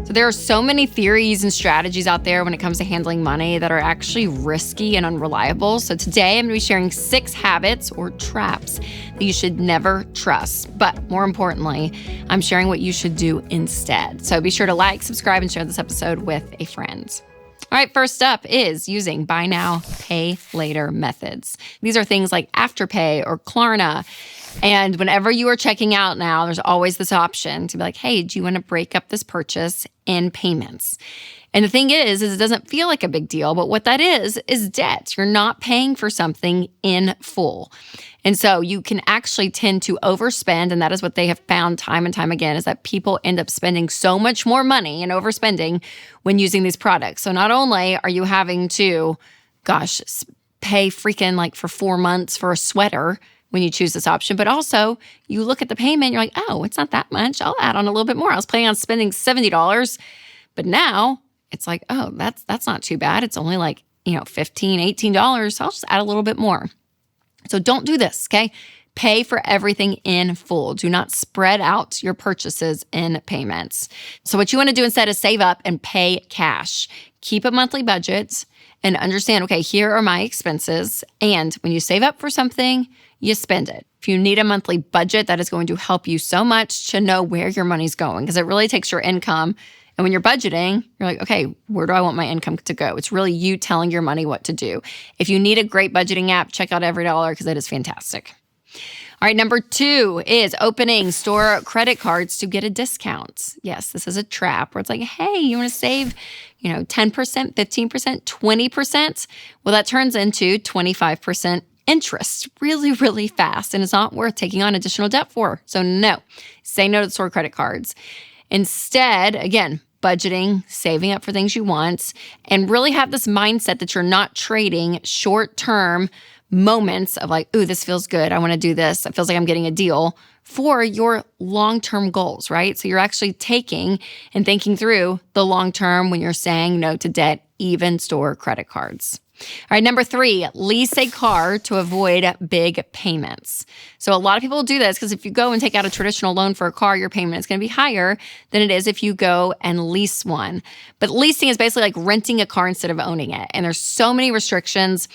So there are so many theories and strategies out there when it comes to handling money that are actually risky and unreliable. So today I'm going to be sharing 6 habits or traps that you should never trust. But more importantly, I'm sharing what you should do instead. So be sure to like, subscribe, and share this episode with a friend. All right, first up is using buy now, pay later methods. These are things like Afterpay or Klarna. And whenever you are checking out now, there's always this option to be like, hey, do you want to break up this purchase in payments? And the thing is it doesn't feel like a big deal, but what that is debt. You're not paying for something in full. And so you can actually tend to overspend, and that is what they have found time and time again, is that people end up spending so much more money and overspending when using these products. So not only are you having to, pay freaking like for 4 months for a sweater when you choose this option, but also you look at the payment, you're like, oh, it's not that much. I'll add on a little bit more. I was planning on spending $70, but now it's like, oh, that's not too bad. It's only like, $15, $18. So I'll just add a little bit more. So don't do this, okay? Pay for everything in full. Do not spread out your purchases in payments. So what you want to do instead is save up and pay cash. Keep a monthly budget and understand, okay, here are my expenses. And when you save up for something, you spend it. If you need a monthly budget, that is going to help you so much to know where your money's going, because it really takes your income. And when you're budgeting, you're like, okay, where do I want my income to go? It's really you telling your money what to do. If you need a great budgeting app, check out EveryDollar because it is fantastic. All right, number 2 is opening store credit cards to get a discount. Yes, this is a trap where it's like, hey, you want to save, 10%, 15%, 20%? Well, that turns into 25% interest really, really fast, and it's not worth taking on additional debt for. So no, say no to store credit cards. Instead, again, budgeting, saving up for things you want, and really have this mindset that you're not trading short-term moments of like, ooh, this feels good. I want to do this. It feels like I'm getting a deal for your long-term goals, right? So you're actually taking and thinking through the long-term when you're saying no to debt, even store credit cards. All right, number 3, lease a car to avoid big payments. So a lot of people do this because if you go and take out a traditional loan for a car, your payment is going to be higher than it is if you go and lease one. But leasing is basically like renting a car instead of owning it. And there's so many restrictions.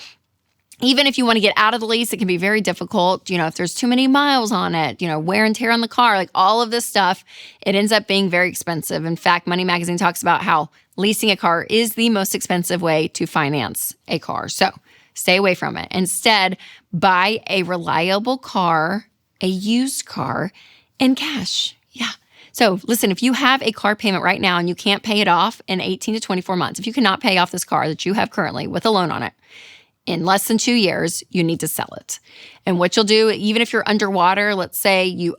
Even if you want to get out of the lease, it can be very difficult. If there's too many miles on it, wear and tear on the car, like all of this stuff, it ends up being very expensive. In fact, Money Magazine talks about how leasing a car is the most expensive way to finance a car. So stay away from it. Instead, buy a reliable car, a used car, in cash. Yeah. So listen, if you have a car payment right now and you can't pay it off in 18 to 24 months, if you cannot pay off this car that you have currently with a loan on it, in less than 2 years, you need to sell it. And what you'll do, even if you're underwater, let's say you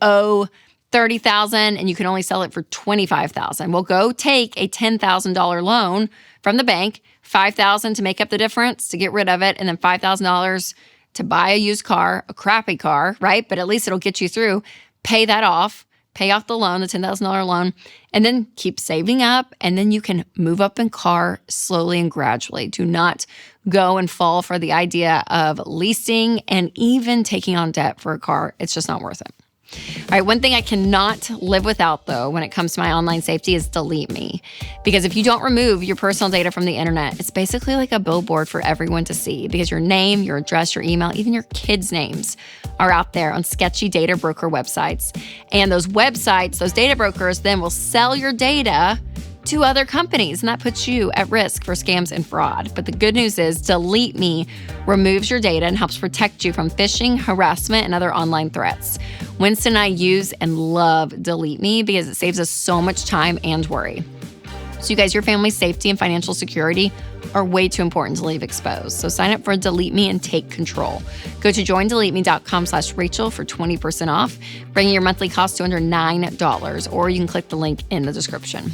owe $30,000 and you can only sell it for $25,000. Well, go take a $10,000 loan from the bank, $5,000 to make up the difference to get rid of it, and then $5,000 to buy a used car, a crappy car, right? But at least it'll get you through. Pay that off. Pay off the loan, the $10,000 loan, and then keep saving up, and then you can move up in car slowly and gradually. Do not go and fall for the idea of leasing and even taking on debt for a car. It's just not worth it. All right, one thing I cannot live without, though, when it comes to my online safety is Delete Me. Because if you don't remove your personal data from the internet, it's basically like a billboard for everyone to see, because your name, your address, your email, even your kids' names are out there on sketchy data broker websites. And those websites, those data brokers, then will sell your data to other companies, and that puts you at risk for scams and fraud. But the good news is Delete Me removes your data and helps protect you from phishing, harassment, and other online threats. Winston and I use and love Delete Me because it saves us so much time and worry. So you guys, your family's safety and financial security are way too important to leave exposed. So sign up for Delete Me and take control. Go to joindeleteme.com/Rachel for 20% off, bringing your monthly cost to under $9, or you can click the link in the description.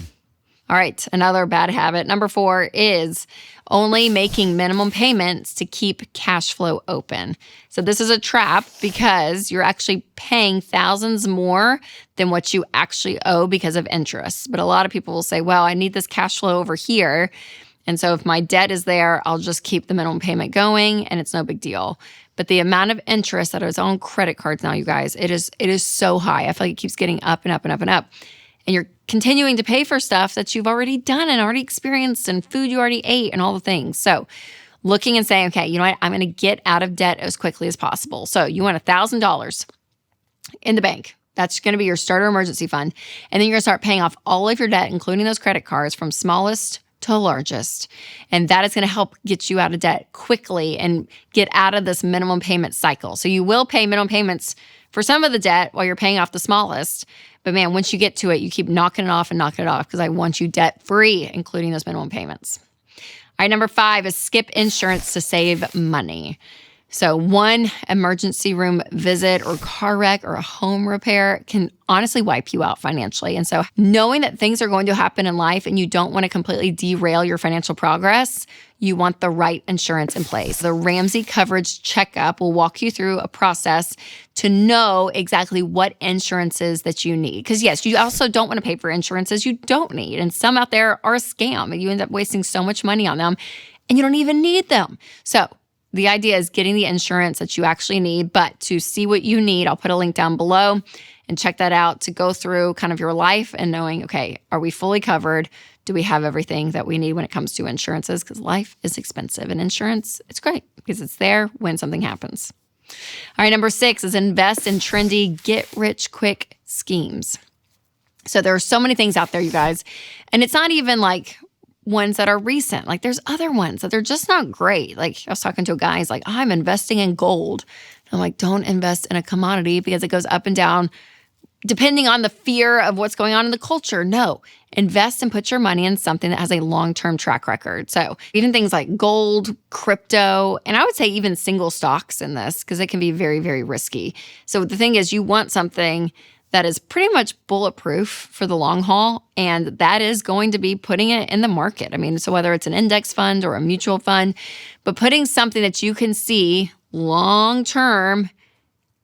All right, another bad habit. Number 4 is only making minimum payments to keep cash flow open. So this is a trap because you're actually paying thousands more than what you actually owe because of interest. But a lot of people will say, well, I need this cash flow over here. And so if my debt is there, I'll just keep the minimum payment going and it's no big deal. But the amount of interest that is on credit cards now, you guys, it is so high. I feel like it keeps getting up and up and up and up. and you're continuing to pay for stuff that you've already done and already experienced and food you already ate and all the things. So looking and saying, okay, you know what? I'm going to get out of debt as quickly as possible. So you want $1,000 in the bank. That's going to be your starter emergency fund. And then you're going to start paying off all of your debt, including those credit cards, from smallest to largest. And that is going to help get you out of debt quickly and get out of this minimum payment cycle. So you will pay minimum payments for some of the debt while you're paying off the smallest. But man, once you get to it, you keep knocking it off because I want you debt free, including those minimum payments. All right, number 5 is skip insurance to save money. So one emergency room visit or car wreck or a home repair can honestly wipe you out financially. And so knowing that things are going to happen in life and you don't want to completely derail your financial progress, you want the right insurance in place. The Ramsey coverage checkup will walk you through a process to know exactly what insurances that you need. Because yes, you also don't want to pay for insurances you don't need. And some out there are a scam and you end up wasting so much money on them and you don't even need them. So the idea is getting the insurance that you actually need, but to see what you need, I'll put a link down below and check that out to go through kind of your life and knowing, okay, are we fully covered? Do we have everything that we need when it comes to insurances? Because life is expensive and insurance, it's great because it's there when something happens. All right, number 6 is invest in trendy, get-rich-quick schemes. So there are so many things out there, you guys, and it's not even like ones that are recent. Like there's other ones that they're just not great. Like I was talking to a guy, he's like, I'm investing in gold. And I'm like, don't invest in a commodity because it goes up and down depending on the fear of what's going on in the culture. No, invest and put your money in something that has a long-term track record. So even things like gold, crypto, and I would say even single stocks in this because it can be very, very risky. So the thing is you want something that is pretty much bulletproof for the long haul, and that is going to be putting it in the market. I mean, so whether it's an index fund or a mutual fund, but putting something that you can see long-term,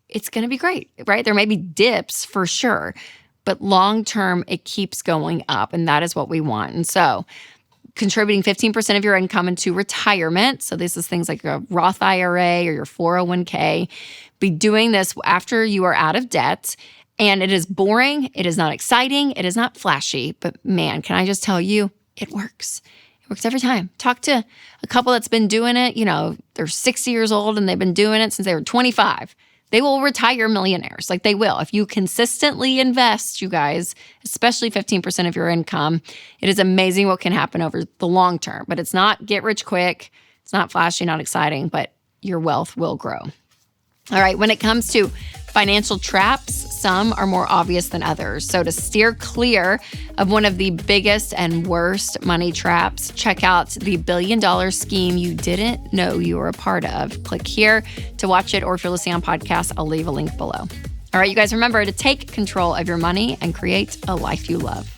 it's going to be great, right? There may be dips for sure, but long-term, it keeps going up, and that is what we want. And so contributing 15% of your income into retirement, so this is things like a Roth IRA or your 401k, be doing this after you are out of debt. And it is boring, it is not exciting, it is not flashy, but man, can I just tell you, it works. It works every time. Talk to a couple that's been doing it, they're 60 years old and they've been doing it since they were 25. They will retire millionaires, like they will. If you consistently invest, you guys, especially 15% of your income, it is amazing what can happen over the long term. But it's not get rich quick, it's not flashy, not exciting, but your wealth will grow. All right, when it comes to financial traps, some are more obvious than others. So to steer clear of one of the biggest and worst money traps, check out the $1 billion scheme you didn't know you were a part of. Click here to watch it, or if you're listening on podcast, I'll leave a link below. All right, you guys, remember to take control of your money and create a life you love.